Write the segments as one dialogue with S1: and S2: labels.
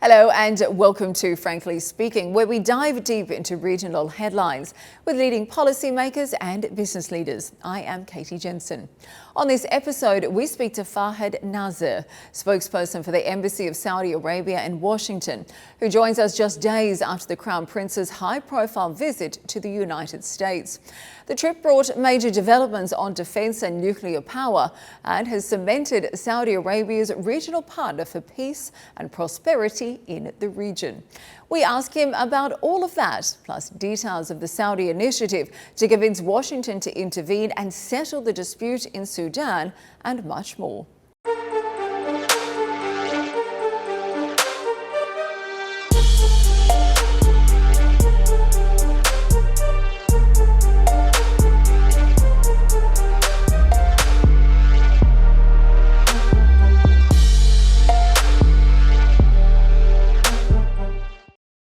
S1: Hello and welcome to Frankly Speaking, where we dive deep into regional headlines with leading policymakers and business leaders. I am Katie Jensen. On this episode, we speak to Fahad Nazer, spokesperson for the Embassy of Saudi Arabia in Washington, who joins us just days after the Crown Prince's high-profile visit to the United States. The trip brought major developments on defence and nuclear power and has cemented Saudi Arabia's regional partner for peace and prosperity in the region. We ask him about all of that, plus details of the Saudi initiative to convince Washington to intervene and settle the dispute in Sudan, and much more.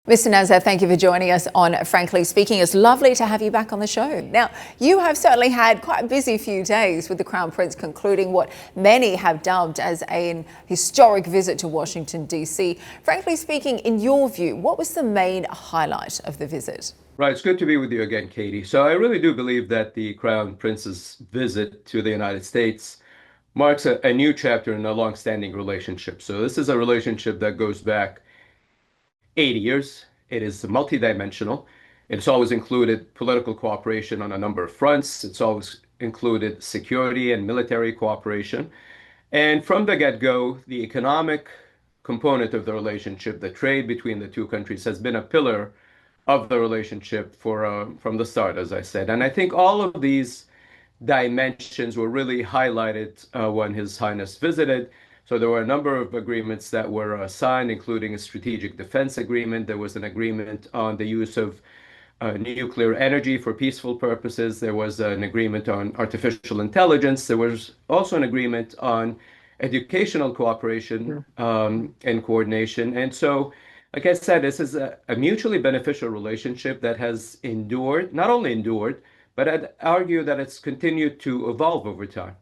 S1: Mr. Nazer, thank you for joining us on Frankly Speaking. It's lovely to have you back on the show. Now, you have certainly had quite a busy few days with the Crown Prince concluding what many have dubbed as an historic visit to Washington, D.C. Frankly speaking, in your view, what was the main highlight of the visit?
S2: Right, it's good to be with you again, Katie. So I really do believe that the Crown Prince's visit to the United States marks a new chapter in a long-standing relationship. So this is a relationship that goes back 80 years. It is multidimensional. It's always included political cooperation on a number of fronts. It's always included security and military cooperation. And from the get-go, the economic component of the relationship, the trade between the two countries, has been a pillar of the relationship from the start, as I said. And I think all of these dimensions were really highlighted when His Highness visited. So there were a number of agreements that were signed, including a strategic defense agreement. There was an agreement on the use of nuclear energy for peaceful purposes. There was an agreement on artificial intelligence. There was also an agreement on educational cooperation and coordination. And so, like I said, this is a mutually beneficial relationship that has endured, not only endured, but I'd argue that it's continued to evolve over time.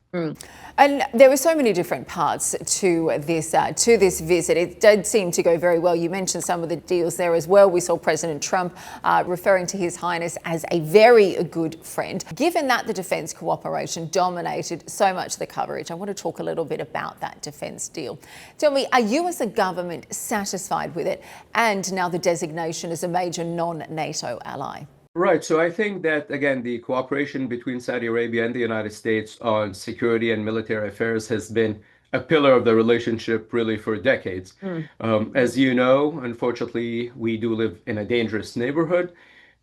S1: And there were so many different parts to this visit. It did seem to go very well. You mentioned some of the deals there as well. We saw President Trump referring to His Highness as a very good friend. Given that the defence cooperation dominated so much of the coverage, I want to talk a little bit about that defence deal. Tell me, are you as a government satisfied with it, and now the designation as a major non-NATO ally?
S2: Right. So I think that, again, the cooperation between Saudi Arabia and the United States on security and military affairs has been a pillar of the relationship really for decades. As you know, unfortunately, we do live in a dangerous neighborhood.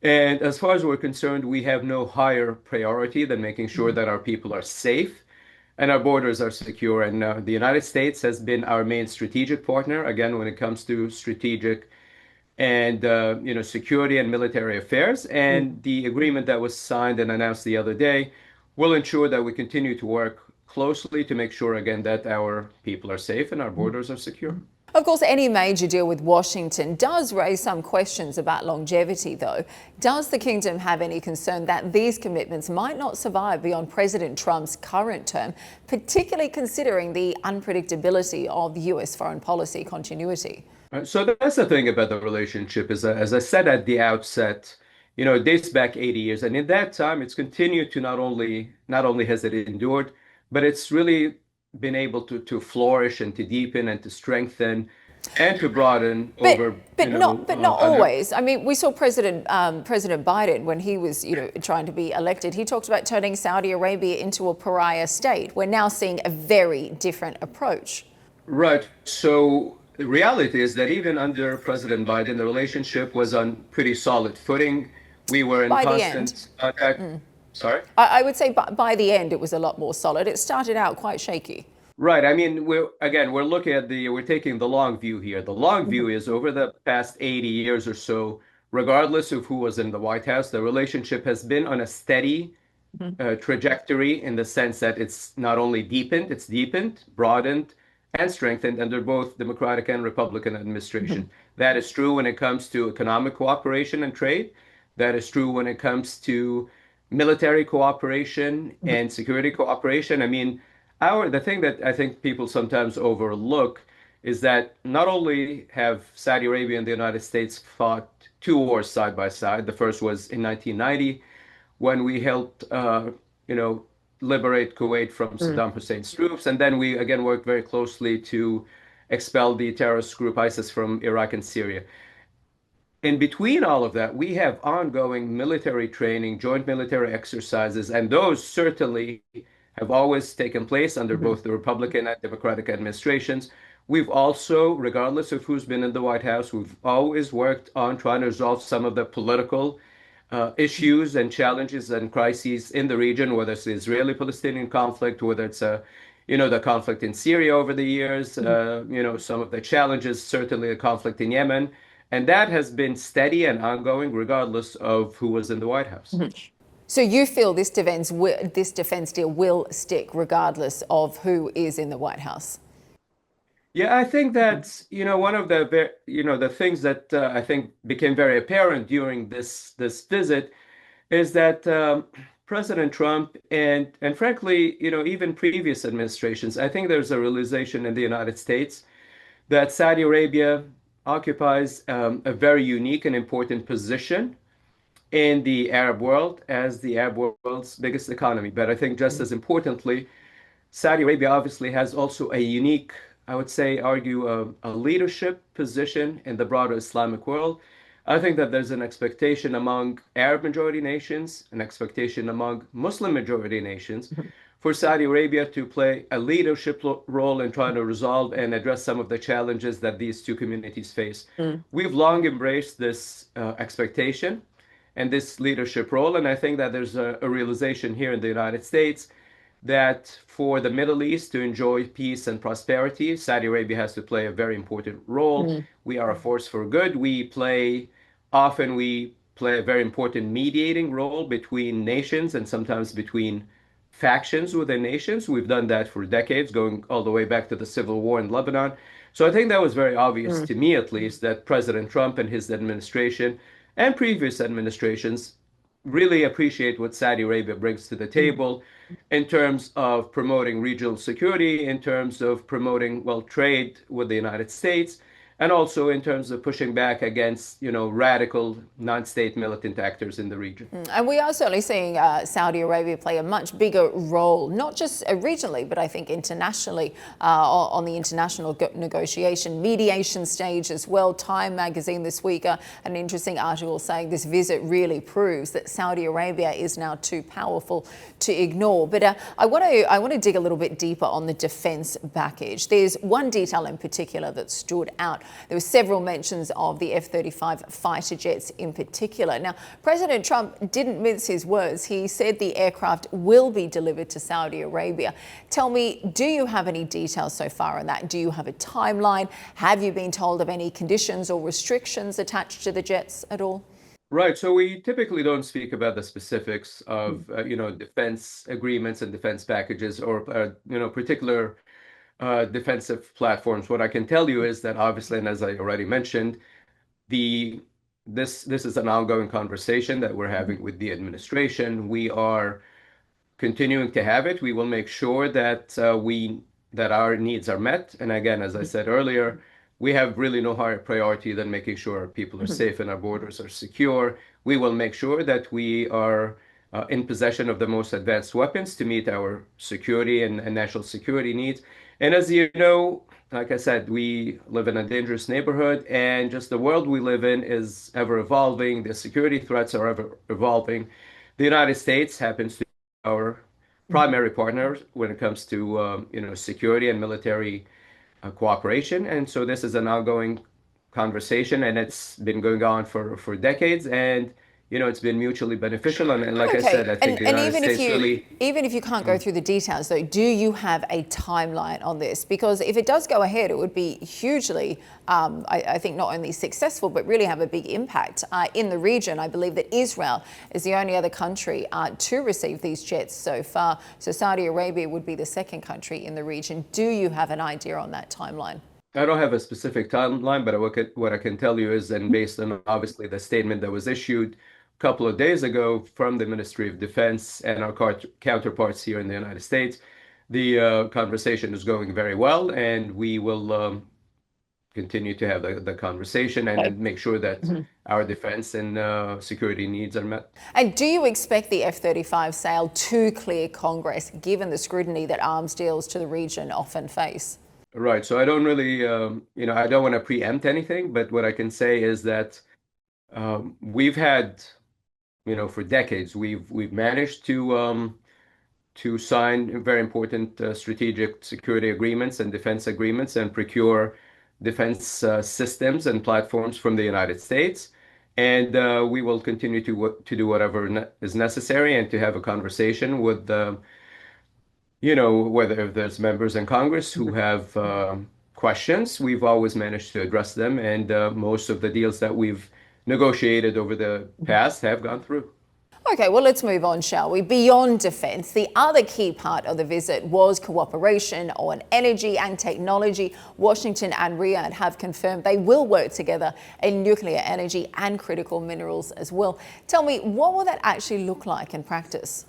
S2: And as far as we're concerned, we have no higher priority than making sure that our people are safe and our borders are secure. And the United States has been our main strategic partner, again, when it comes to strategic and security and military affairs. And the agreement that was signed and announced the other day will ensure that we continue to work closely to make sure, again, that our people are safe and our borders are secure.
S1: Of course, any major deal with Washington does raise some questions about longevity, though. Does the kingdom have any concern that these commitments might not survive beyond President Trump's current term, particularly considering the unpredictability of US foreign policy continuity?
S2: So that's the thing about the relationship is, as I said at the outset, it dates back 80 years. And in that time, it's continued to not only has it endured, but it's really been able to flourish and to deepen and to strengthen and to broaden
S1: But not always. I mean, we saw President Biden, when he was trying to be elected, he talked about turning Saudi Arabia into a pariah state. We're now seeing a very different approach.
S2: Right. So the reality is that even under President Biden, the relationship was on pretty solid footing. We were in constant contact. Sorry?
S1: I would say by the end, it was a lot more solid. It started out quite shaky.
S2: Right. I mean, we're looking at we're taking the long view here. The long view is over the past 80 years or so, regardless of who was in the White House, the relationship has been on a steady trajectory in the sense that it's not only deepened, it's deepened, broadened, and strengthened under both Democratic and Republican administration. That is true when it comes to economic cooperation and trade. That is true when it comes to military cooperation and security cooperation. I mean, the thing that I think people sometimes overlook is that not only have Saudi Arabia and the United States fought two wars side by side. The first was in 1990 when we helped, you know, liberate Kuwait from
S1: Mm.
S2: Saddam Hussein's troops, and then we again worked very closely to expel the terrorist group ISIS from Iraq and Syria. In between all of that, we have ongoing military training, joint military exercises, and those certainly have always taken place under
S1: Mhm.
S2: both the Republican and Democratic administrations. We've also, regardless of who's been in the White House, we've always worked on trying to resolve some of the political issues and challenges and crises in the region, whether it's the Israeli-Palestinian conflict, whether it's the conflict in Syria over the years, some of the challenges, certainly the conflict in Yemen. And that has been steady and ongoing regardless of who was in the White House.
S1: Mhm. So you feel this defence deal will stick regardless of who is in the White House?
S2: Yeah, I think that's, one of the things that I think became very apparent during this visit is that President Trump and frankly, even previous administrations, I think there's a realization in the United States that Saudi Arabia occupies a very unique and important position in the Arab world as the Arab world's biggest economy. But I think just as importantly, Saudi Arabia obviously has also a unique, I would say, argue a leadership position in the broader Islamic world. I think that there's an expectation among Arab majority nations, an expectation among Muslim majority nations for Saudi Arabia to play a leadership role in trying to resolve and address some of the challenges that these two communities face.
S1: Mm.
S2: We've long embraced this expectation and this leadership role, and I think that there's a realization here in the United States that for the Middle East to enjoy peace and prosperity, Saudi Arabia has to play a very important role.
S1: Mm.
S2: We are a force for good. We play a very important mediating role between nations and sometimes between factions within nations. We've done that for decades, going all the way back to the civil war in Lebanon. So I think that was very obvious
S1: Mm.
S2: to me, at least, that President Trump and his administration and previous administrations really appreciate what Saudi Arabia brings to the
S1: Mm.
S2: table in terms of promoting regional security, in terms of promoting, well, trade with the United States, and also in terms of pushing back against, radical non-state militant actors in the region.
S1: And we are certainly seeing Saudi Arabia play a much bigger role, not just regionally, but I think internationally, on the international negotiation, mediation stage as well. Time magazine this week, an interesting article saying this visit really proves that Saudi Arabia is now too powerful to ignore. But I want to dig a little bit deeper on the defence package. There's one detail in particular that stood out. There were several mentions of the F-35 fighter jets in particular. Now, President Trump didn't mince his words. He said the aircraft will be delivered to Saudi Arabia. Tell me, do you have any details so far on that? Do you have a timeline? Have you been told of any conditions or restrictions attached to the jets at all?
S2: Right. So we typically don't speak about the specifics of, defense agreements and defense packages or, particular defensive platforms. What I can tell you is that obviously, and as I already mentioned, the this is an ongoing conversation that we're having with the administration. We are continuing to have it. We will make sure that our needs are met. And again, as I said earlier, we have really no higher priority than making sure our people are safe and our borders are secure. We will make sure that we are in possession of the most advanced weapons to meet our security and national security needs. And as you know, like I said, we live in a dangerous neighborhood, and just the world we live in is ever evolving. The security threats are ever evolving. The United States happens to be our primary partner when it comes to security and military cooperation, and so this is an ongoing conversation, and it's been going on for decades, and it's been mutually beneficial. And like I said,
S1: Okay,
S2: I think the
S1: and
S2: United States really.
S1: even if you can't go through the details, though, do you have a timeline on this? Because if it does go ahead, it would be hugely, I think, not only successful but really have a big impact in the region. I believe that Israel is the only other country to receive these jets so far. So Saudi Arabia would be the second country in the region. Do you have an idea on that timeline?
S2: I don't have a specific timeline, but what I can tell you is, and based on obviously the statement that was issued a couple of days ago from the Ministry of Defense and our counterparts here in the United States, the conversation is going very well, and we will continue to have the conversation and make sure that our defense and security needs are met.
S1: And do you expect the F-35 sale to clear Congress, given the scrutiny that arms deals to the region often face?
S2: Right. So I don't really, I don't want to preempt anything, but what I can say is that we've had, for decades, we've managed to sign very important strategic security agreements and defense agreements and procure defense systems and platforms from the United States. And we will continue to do whatever is necessary and to have a conversation with whether if there's members in Congress who have questions, we've always managed to address them, and most of the deals that we've negotiated over the past have gone through.
S1: Okay, well, let's move on, shall we? Beyond defence, the other key part of the visit was cooperation on energy and technology. Washington and Riyadh have confirmed they will work together in nuclear energy and critical minerals as well. Tell me, what will that actually look like in practice?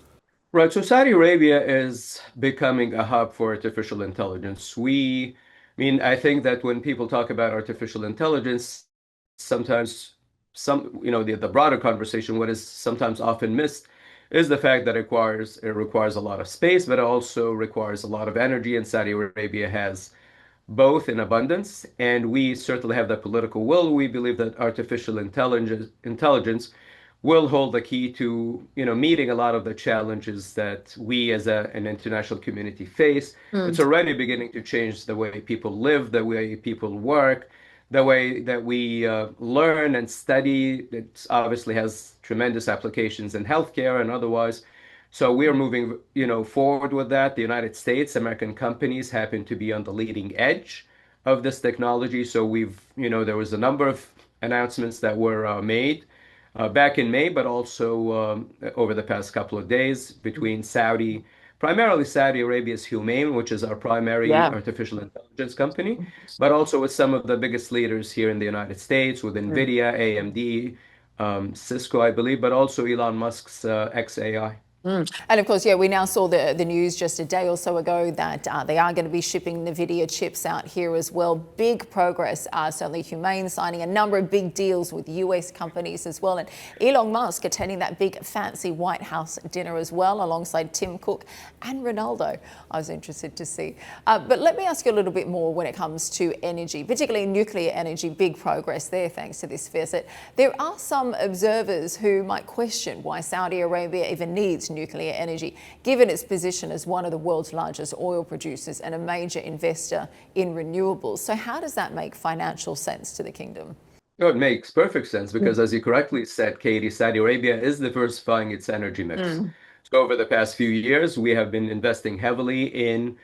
S2: Right, so Saudi Arabia is becoming a hub for artificial intelligence. I think that when people talk about artificial intelligence, sometimes the broader conversation, what is sometimes often missed is the fact that it requires a lot of space, but it also requires a lot of energy, and Saudi Arabia has both in abundance, and we certainly have the political will. We believe that artificial intelligence will hold the key to, meeting a lot of the challenges that we as an international community face. It's already beginning to change the way people live, the way people work, the way that we learn and study. It obviously has tremendous applications in healthcare and otherwise. So we are moving, forward with that. The United States, American companies happen to be on the leading edge of this technology. So there was a number of announcements that were made back in May, but also over the past couple of days between primarily Saudi Arabia's Humane, which is our primary artificial intelligence company, but also with some of the biggest leaders here in the United States, with NVIDIA, AMD, Cisco, I believe, but also Elon Musk's xAI.
S1: And of course, we now saw the news just a day or so ago that they are going to be shipping NVIDIA chips out here as well. Big progress, certainly Humane signing a number of big deals with US companies as well. And Elon Musk attending that big fancy White House dinner as well, alongside Tim Cook and Ronaldo. I was interested to see. But let me ask you a little bit more when it comes to energy, particularly nuclear energy. Big progress there thanks to this visit. There are some observers who might question why Saudi Arabia even needs nuclear energy, given its position as one of the world's largest oil producers and a major investor in renewables. So how does that make financial sense to the kingdom?
S2: It makes perfect sense because, as you correctly said, Katie, Saudi Arabia is diversifying its energy mix. So over the past few years, we have been investing heavily in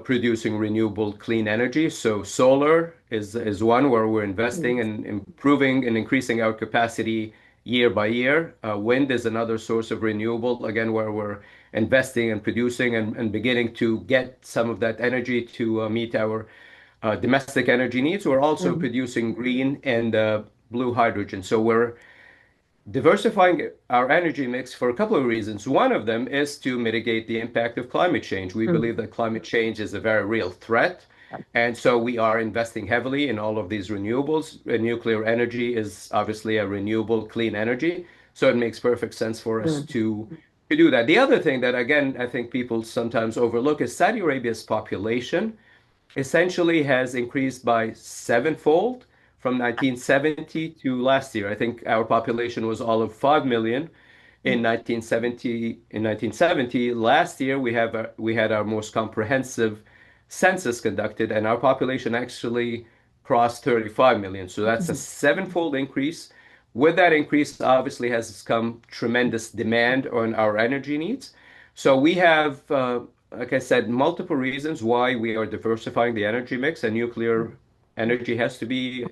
S2: producing renewable clean energy. So solar is one where we're investing and improving and increasing our capacity year by year. Wind is another source of renewable, again, where we're investing and producing and beginning to get some of that energy to meet our domestic energy needs. We're also producing green and blue hydrogen. So we're diversifying our energy mix for a couple of reasons. One of them is to mitigate the impact of climate change. We believe that climate change is a very real threat. And so we are investing heavily in all of these renewables. Nuclear energy is obviously a renewable, clean energy. So it makes perfect sense for us to do that. The other thing that, again, I think people sometimes overlook is Saudi Arabia's population essentially has increased by sevenfold from 1970 to last year. I think our population was all of 5 million in 1970. In 1970, last year we had our most comprehensive census conducted, and our population actually crossed 35 million. So that's a sevenfold increase. With that increase, obviously, has come tremendous demand on our energy needs. So we have, like I said, multiple reasons why we are diversifying the energy mix, and nuclear energy has to be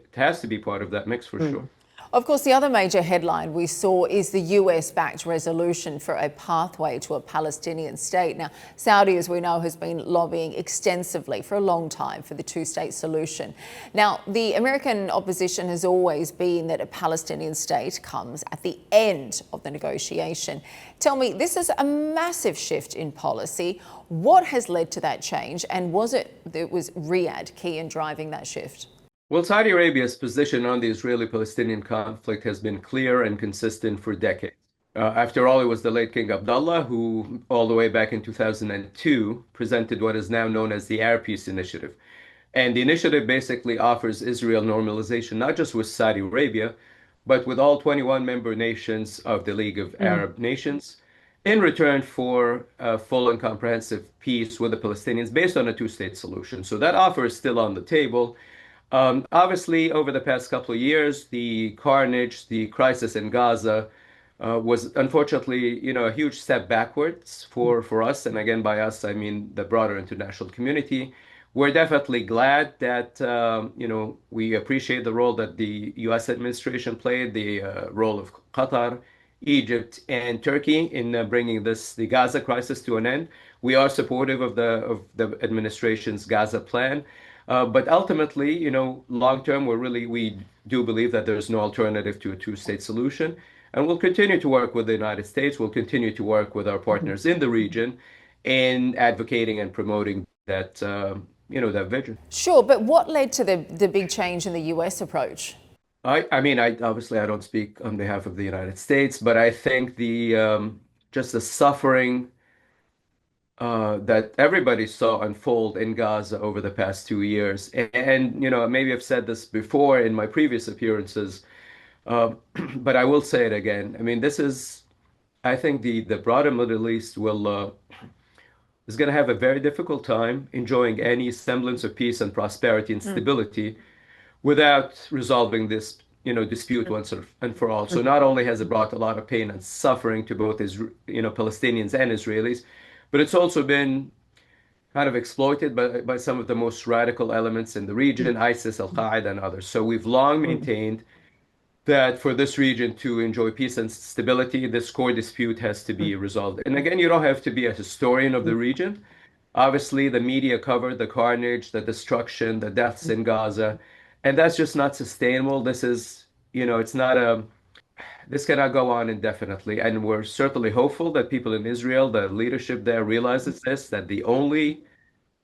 S2: part of that mix for sure.
S1: Of course, the other major headline we saw is the US-backed resolution for a pathway to a Palestinian state. Now, Saudi, as we know, has been lobbying extensively for a long time for the two-state solution. Now, the American opposition has always been that a Palestinian state comes at the end of the negotiation. Tell me, this is a massive shift in policy. What has led to that change, and was Riyadh key in driving that shift?
S2: Well, Saudi Arabia's position on the Israeli-Palestinian conflict has been clear and consistent for decades. After all, it was the late King Abdullah who, all the way back in 2002, presented what is now known as the Arab Peace Initiative. And the initiative basically offers Israel normalization, not just with Saudi Arabia, but with all 21 member nations of the League of
S1: Mm.
S2: Arab Nations in return for a full and comprehensive peace with the Palestinians based on a two-state solution. So that offer is still on the table. Obviously, over the past couple of years, the carnage, the crisis in Gaza was unfortunately, a huge step backwards for us. And again, by us, I mean the broader international community. We're definitely glad that, we appreciate the role that the U.S. administration played, the role of Qatar, Egypt, and Turkey in bringing the Gaza crisis to an end. We are supportive of the administration's Gaza plan. But ultimately, long term, we do believe that there's no alternative to a two-state solution. And we'll continue to work with the United States. We'll continue to work with our
S1: Mhm.
S2: partners in the region in advocating and promoting that vision.
S1: Sure, but what led to the big change in the US approach?
S2: I mean, I obviously I don't speak on behalf of the United States, but I think the just the suffering that everybody saw unfold in Gaza over the past 2 years, and maybe I've said this before in my previous appearances, uh, but I will say it again. I mean, I think the broader Middle East is going to have a very difficult time enjoying any semblance of peace and prosperity and
S1: Mm.
S2: stability without resolving this, dispute once and for all. So not only has it brought a lot of pain and suffering to both Palestinians and Israelis, but it's also been kind of exploited by some of the most radical elements in the region, ISIS, Al-Qaeda, and others. So we've long
S1: Mm.
S2: maintained that for this region to enjoy peace and stability, this core dispute has to be resolved. And again, you don't have to be a historian of the region. Obviously, the media covered the carnage, the destruction, the deaths in Gaza, and that's just not sustainable. It's not this cannot go on indefinitely. And we're certainly hopeful that people in Israel, the leadership there realizes this, that the only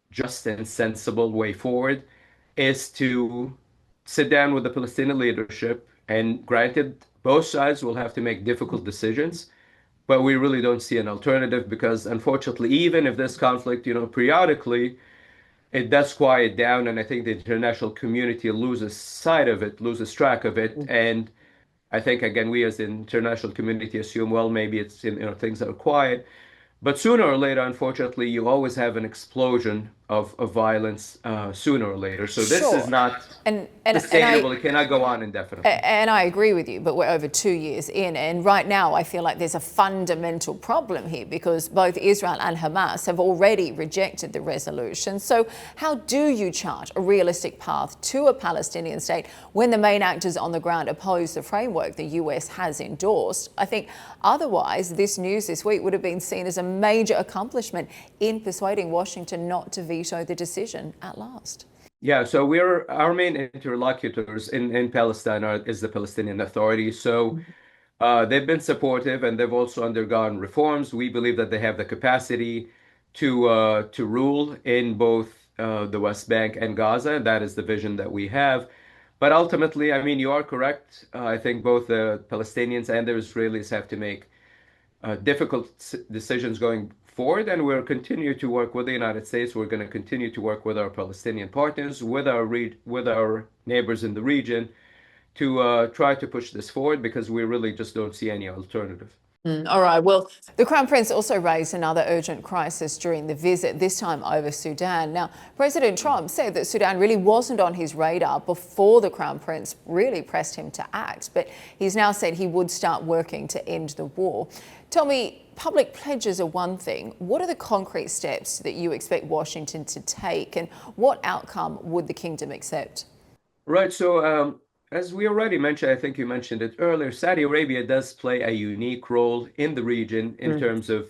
S2: just and sensible way forward is to sit down with the Palestinian leadership. And granted, both sides will have to make difficult decisions, but we really don't see an alternative because, unfortunately, even if this conflict, periodically it does quiet down, and I think the international community loses sight of it, loses track of it, and I think again we as the international community assume, well, maybe it's things are quiet, but sooner or later, unfortunately, you always have an explosion of violence sooner or later. So this is
S1: Sure.
S2: not
S1: And
S2: sustainable. It cannot go on indefinitely.
S1: and I agree with you, but we're over 2 years in, and right now I feel like there's a fundamental problem here because both Israel and Hamas have already rejected the resolution. So, how do you chart a realistic path to a Palestinian state when the main actors on the ground oppose the framework the US has endorsed? I think otherwise, this news this week would have been seen as a major accomplishment in persuading Washington not to veto the decision at last.
S2: Yeah, so our main interlocutors in Palestine is the Palestinian Authority. So they've been supportive and they've also undergone reforms. We believe that they have the capacity to rule in both the West Bank and Gaza. That is the vision that we have. But ultimately, I mean, you are correct. I think both the Palestinians and the Israelis have to make difficult decisions going forward, and we'll continue to work with the United States. We're going to continue to work with our Palestinian partners, with our neighbors in the region, to try to push this forward because we really just don't see any alternative.
S1: All right. Well, the Crown Prince also raised another urgent crisis during the visit, this time over Sudan. Now, President Trump said that Sudan really wasn't on his radar before the Crown Prince really pressed him to act, but he's now said he would start working to end the war. Tell me, public pledges are one thing. What are the concrete steps that you expect Washington to take, and what outcome would the kingdom accept?
S2: Right. So, as we already mentioned, I think you mentioned it earlier, Saudi Arabia does play a unique role in the region in
S1: Mm.
S2: terms of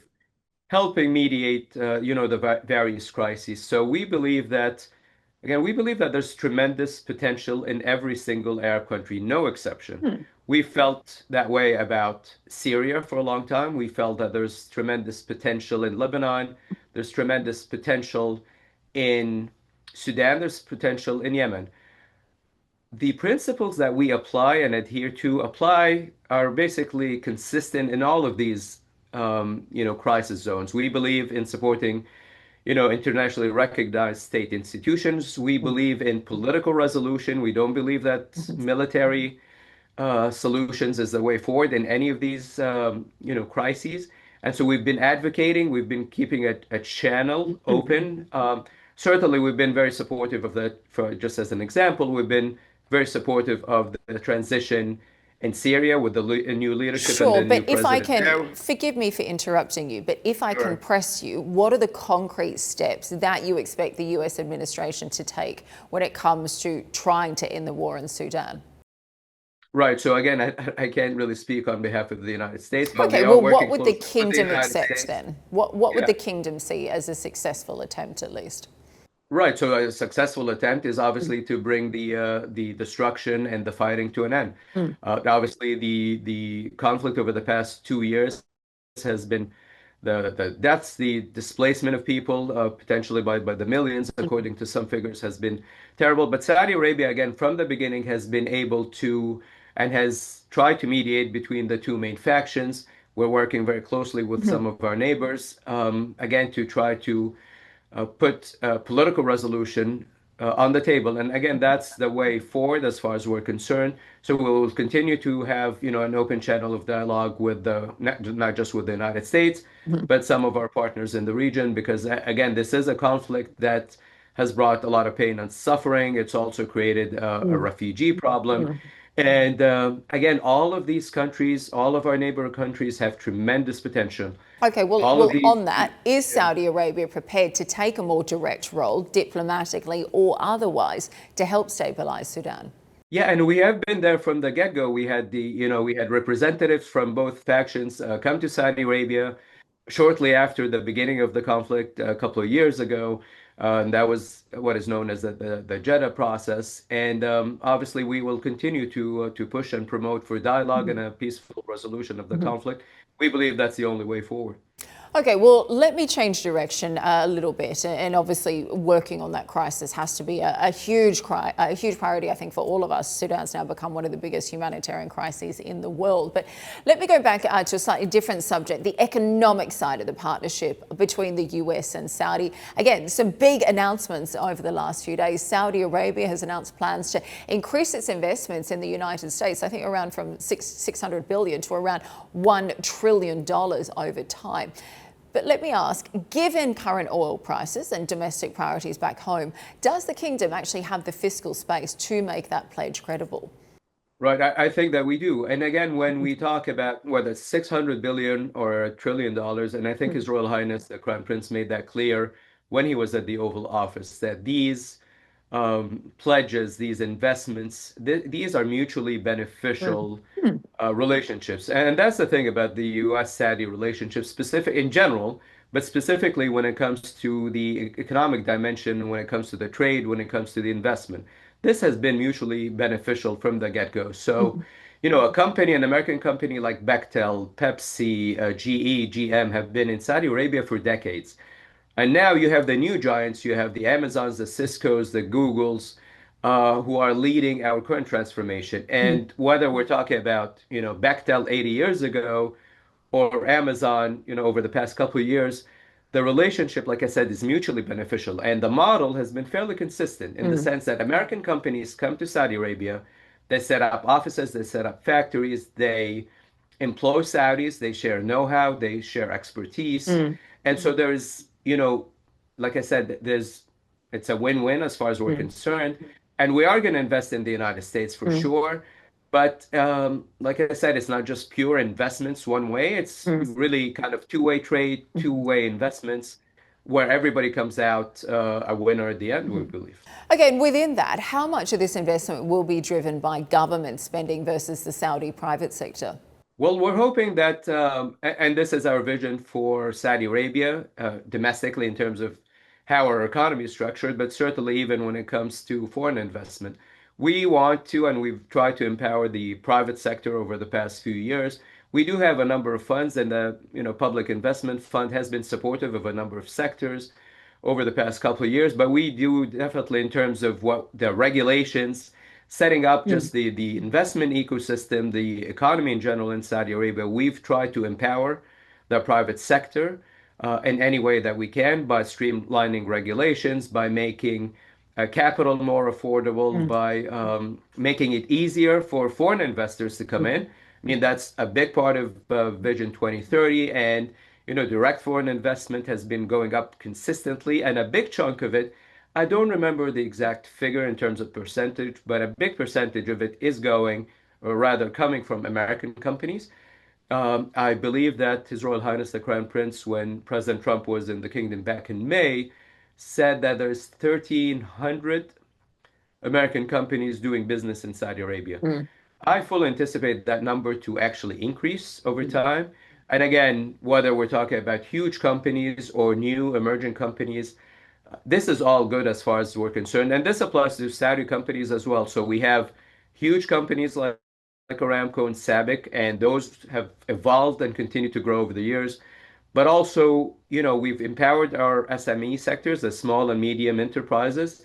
S2: helping mediate, the various crises. So we believe that there's tremendous potential in every single Arab country, no exception.
S1: Hmm.
S2: We felt that way about Syria for a long time. We felt that there's tremendous potential in Lebanon. There's tremendous potential in Sudan. There's potential in Yemen. the principles that we apply and adhere to apply are basically consistent in all of these, crisis zones. We believe in supporting, internationally recognized state institutions. We
S1: Mm,
S2: believe in political resolution. We don't believe that
S1: mhm,
S2: military solutions is the way forward in any of these, crises. And so we've been advocating, we've been keeping a channel
S1: mhm.
S2: open. Certainly, we've been very supportive of that. For just as an example, we've been very supportive of the transition in Syria with the new leadership and
S1: Sure,
S2: the new
S1: but if I
S2: president
S1: can,
S2: there.
S1: forgive me for interrupting you, but if I can
S2: Sure.
S1: press you, what are the concrete steps that you expect the US administration to take when it comes to trying to end the war in Sudan?
S2: Right. So again, I can't really speak on behalf of the United States, but
S1: Okay,
S2: we are
S1: well, what
S2: working
S1: would the
S2: closely with the
S1: kingdom
S2: United
S1: accept
S2: States.
S1: then? What would
S2: Yeah.
S1: the kingdom see as a successful attempt, at least?
S2: Right. So a successful attempt is
S1: Mm,
S2: obviously to bring the destruction and the fighting to an end.
S1: mm,
S2: Obviously, the conflict over the past 2 years has been the deaths, the displacement of people, potentially by the millions,
S1: mhm,
S2: according to some figures, has been terrible. But Saudi Arabia, again, from the beginning, has been able to and has tried to mediate between the two main factions. We're working very closely with
S1: mhm,
S2: some of our neighbors, again, to try to put a political resolution on the table. And again, that's the way forward as far as we're concerned. So we'll continue to have, an open channel of dialogue with not just with the United States,
S1: mhm,
S2: but some of our partners in the region, because again, this is a conflict that has brought a lot of pain and suffering. It's also created a
S1: mm,
S2: refugee problem.
S1: mm.
S2: And again, all of these countries, all of our neighbor countries have tremendous potential.
S1: Okay, well,
S2: All of these,
S1: on that, is
S2: yeah.
S1: Saudi Arabia prepared to take a more direct role, diplomatically or otherwise, to help stabilise Sudan?
S2: Yeah, and we have been there from the get-go. We had representatives from both factions come to Saudi Arabia shortly after the beginning of the conflict a couple of years ago. And that was what is known as the Jeddah process. And obviously, we will continue to push and promote for dialogue and a peaceful resolution of the
S1: Mhm.
S2: conflict. We believe that's the only way forward.
S1: Okay, well, let me change direction a little bit. And obviously, working on that crisis has to be a huge priority, I think, for all of us. Sudan's now become one of the biggest humanitarian crises in the world. But let me go back to a slightly different subject, the economic side of the partnership between the US and Saudi. Again, some big announcements over the last few days. Saudi Arabia has announced plans to increase its investments in the United States, I think around from 600 billion to around $1 trillion over time. But let me ask, given current oil prices and domestic priorities back home, does the kingdom actually have the fiscal space to make that pledge credible?
S2: Right, I think that we do. And again, when we talk about whether it's 600 billion or $1 trillion, and I think His Royal Highness, the Crown Prince, made that clear when he was at the Oval Office, that these pledges, these investments, these are mutually beneficial
S1: Mm,
S2: relationships. And that's the thing about the US-Saudi relationship, specific in general, but specifically when it comes to the economic dimension, when it comes to the trade, when it comes to the investment. This has been mutually beneficial from the get-go. So,
S1: mhm,
S2: a company, an American company like Bechtel, Pepsi, GE, GM have been in Saudi Arabia for decades. And now you have the new giants, you have the Amazons, the Ciscos, the Googles, who are leading our current transformation.
S1: mm,
S2: And whether we're talking about, Bechtel 80 years ago or Amazon, over the past couple of years, the relationship, like I said, is mutually beneficial. And the model has been fairly consistent in the
S1: mm,
S2: sense that American companies come to Saudi Arabia, they set up offices, they set up factories, they employ Saudis, they share know-how, they share expertise.
S1: mm,
S2: And so there's, like I said, it's a win-win as far as we're
S1: mm,
S2: concerned. And we are going to invest in the United States for
S1: mm,
S2: sure. But like I said, it's not just pure investments one way. It's
S1: mm.
S2: really kind of two-way trade,
S1: Mhm,
S2: two-way investments where everybody comes out a winner at the end, we
S1: mhm.
S2: believe.
S1: Again, within that, how much of this investment will be driven by government spending versus the Saudi private sector?
S2: Well, we're hoping that, and this is our vision for Saudi Arabia domestically in terms of how our economy is structured, but certainly even when it comes to foreign investment. We want to, and we've tried to empower the private sector over the past few years. We do have a number of funds, and the Public Investment Fund has been supportive of a number of sectors over the past couple of years. But we do definitely, in terms of what the regulations, setting up
S1: Mm.
S2: just the investment ecosystem, the economy in general in Saudi Arabia. We've tried to empower the private sector in any way that we can by streamlining regulations, by making capital more affordable,
S1: Mm.
S2: by making it easier for foreign investors to come in. I mean, that's a big part of Vision 2030, and direct foreign investment has been going up consistently, and a big chunk of it, I don't remember the exact figure in terms of percentage, but a big percentage of it is going, or rather coming from American companies. I believe that His Royal Highness the Crown Prince, when President Trump was in the kingdom back in May, said that there's 1,300 American companies doing business in Saudi Arabia.
S1: Mm.
S2: I fully anticipate that number to actually increase over time. And again, whether we're talking about huge companies or new emerging companies, this is all good as far as we're concerned. And this applies to Saudi companies as well. So we have huge companies like Aramco and SABIC, and those have evolved and continue to grow over the years. But also, we've empowered our SME sectors, the small and medium enterprises,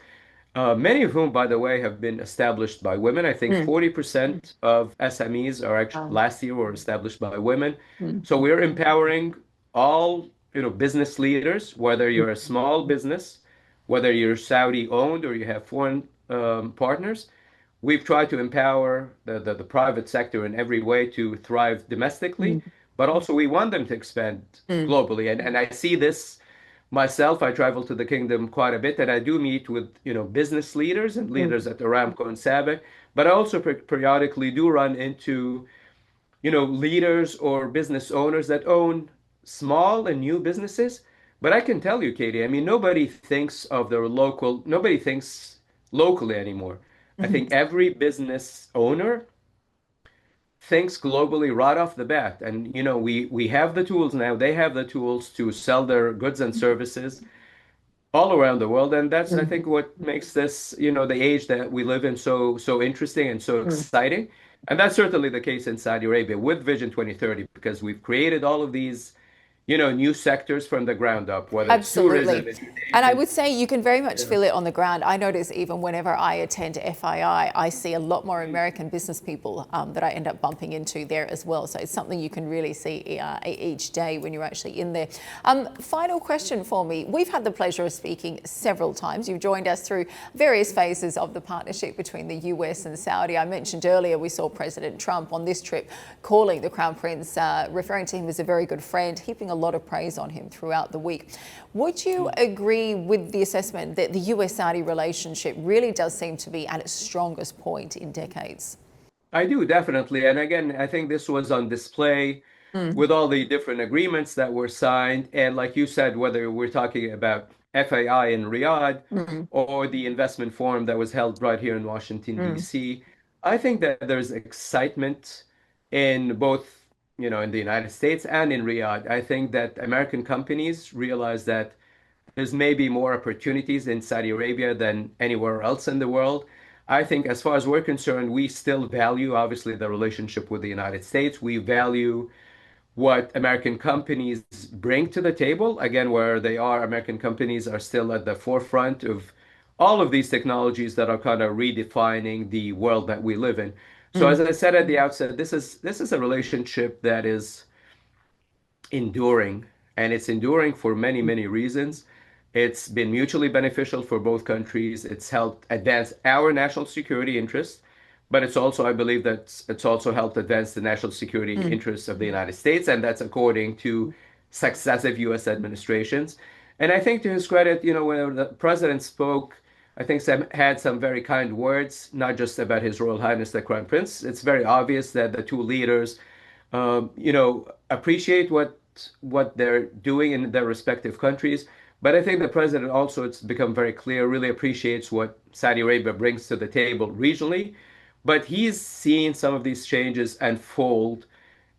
S2: many of whom, by the way, have been established by women. I think
S1: Mm.
S2: 40% of SMEs are actually
S1: Wow.
S2: last year were established by women.
S1: Mm.
S2: So we're empowering all, business leaders, whether
S1: Mm.
S2: you're a small business, whether you're Saudi owned or you have foreign partners. We've tried to empower the private sector in every way to thrive domestically,
S1: Mm.
S2: but also we want them to expand
S1: Mm.
S2: globally. And I see this myself. I travel to the kingdom quite a bit, and I do meet with, business leaders and leaders
S1: Mm.
S2: at Aramco and SABIC, but I also periodically do run into, leaders or business owners that own small and new businesses. But I can tell you, Katie, I mean, nobody thinks locally anymore. I
S1: Mhm.
S2: think every business owner thinks globally right off the bat. And, we have the tools now, they have the tools to sell their goods and services all around the world. And that's, I
S1: Mm.
S2: think, what makes this, the age that we live in so interesting and so
S1: Mm.
S2: exciting. And that's certainly the case in Saudi Arabia with Vision 2030, because we've created all of these, new sectors from the ground up, whether it's tourism,
S1: Absolutely. And I
S2: entertainment.
S1: would say you can very much
S2: Yeah.
S1: feel it on the ground. I notice even whenever I attend FII, I see a lot more American business people that I end up bumping into there as well. So it's something you can really see each day when you're actually in there. Final question for me. We've had the pleasure of speaking several times. You've joined us through various phases of the partnership between the US and Saudi. I mentioned earlier we saw President Trump on this trip calling the Crown Prince, referring to him as a very good friend, heaping a lot of praise on him throughout the week. Would you agree with the assessment that the US-Saudi relationship really does seem to be at its strongest point in decades?
S2: I do, definitely. And again, I think this was on display
S1: Mm.
S2: with all the different agreements that were signed. And like you said, whether we're talking about FAI in Riyadh
S1: Mm.
S2: or the investment forum that was held right here in Washington,
S1: Mm.
S2: D.C., I think that there's excitement in both, in the United States and in Riyadh. I think that American companies realize that there's maybe more opportunities in Saudi Arabia than anywhere else in the world. I think, as far as we're concerned, we still value, obviously, the relationship with the United States. We value what American companies bring to the table. Again, where they are, American companies are still at the forefront of all of these technologies that are kind of redefining the world that we live in. So,
S1: Mm.
S2: as I said at the outset, this is a relationship that is enduring, and it's enduring for many, many reasons. It's been mutually beneficial for both countries. It's helped advance our national security interests, but it's also, I believe, that it's also helped advance the national security
S1: Mm.
S2: interests of the United States, and that's according to successive U.S. administrations. And I think, to his credit, when the president spoke, I think Sam had some very kind words, not just about His Royal Highness the Crown Prince. It's very obvious that the two leaders appreciate what they're doing in their respective countries. But I think the president also, it's become very clear, really appreciates what Saudi Arabia brings to the table regionally. But he's seen some of these changes unfold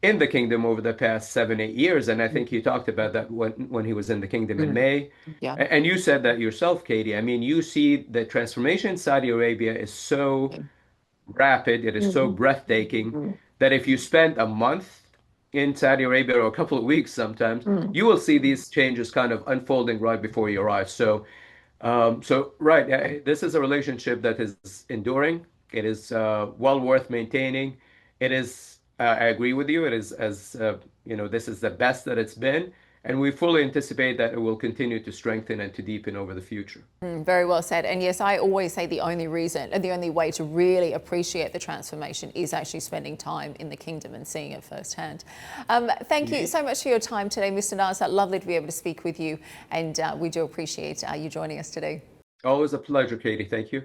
S2: in the kingdom over the past 7, 8 years, and I think he talked about that when he was in the kingdom in
S1: Mm.
S2: May.
S1: Yeah.
S2: And you said that yourself, Katie. I mean, you see the transformation in Saudi Arabia is so rapid, it is so
S1: Mm.
S2: breathtaking
S1: Mm.
S2: that if you spend a month in Saudi Arabia, or a couple of weeks sometimes,
S1: Mm.
S2: you will see these changes kind of unfolding right before your eyes. So right, this is a relationship that is enduring. It is well worth maintaining. It is, I agree with you. It is this is the best that it's been, and we fully anticipate that it will continue to strengthen and to deepen over the future.
S1: Very well said. And yes, I always say the only reason and the only way to really appreciate the transformation is actually spending time in the kingdom and seeing it firsthand. Thank you so much for your time today, Mr. Nazer. Lovely to be able to speak with you, and we do appreciate you joining us today.
S2: Always a pleasure, Katie. Thank you.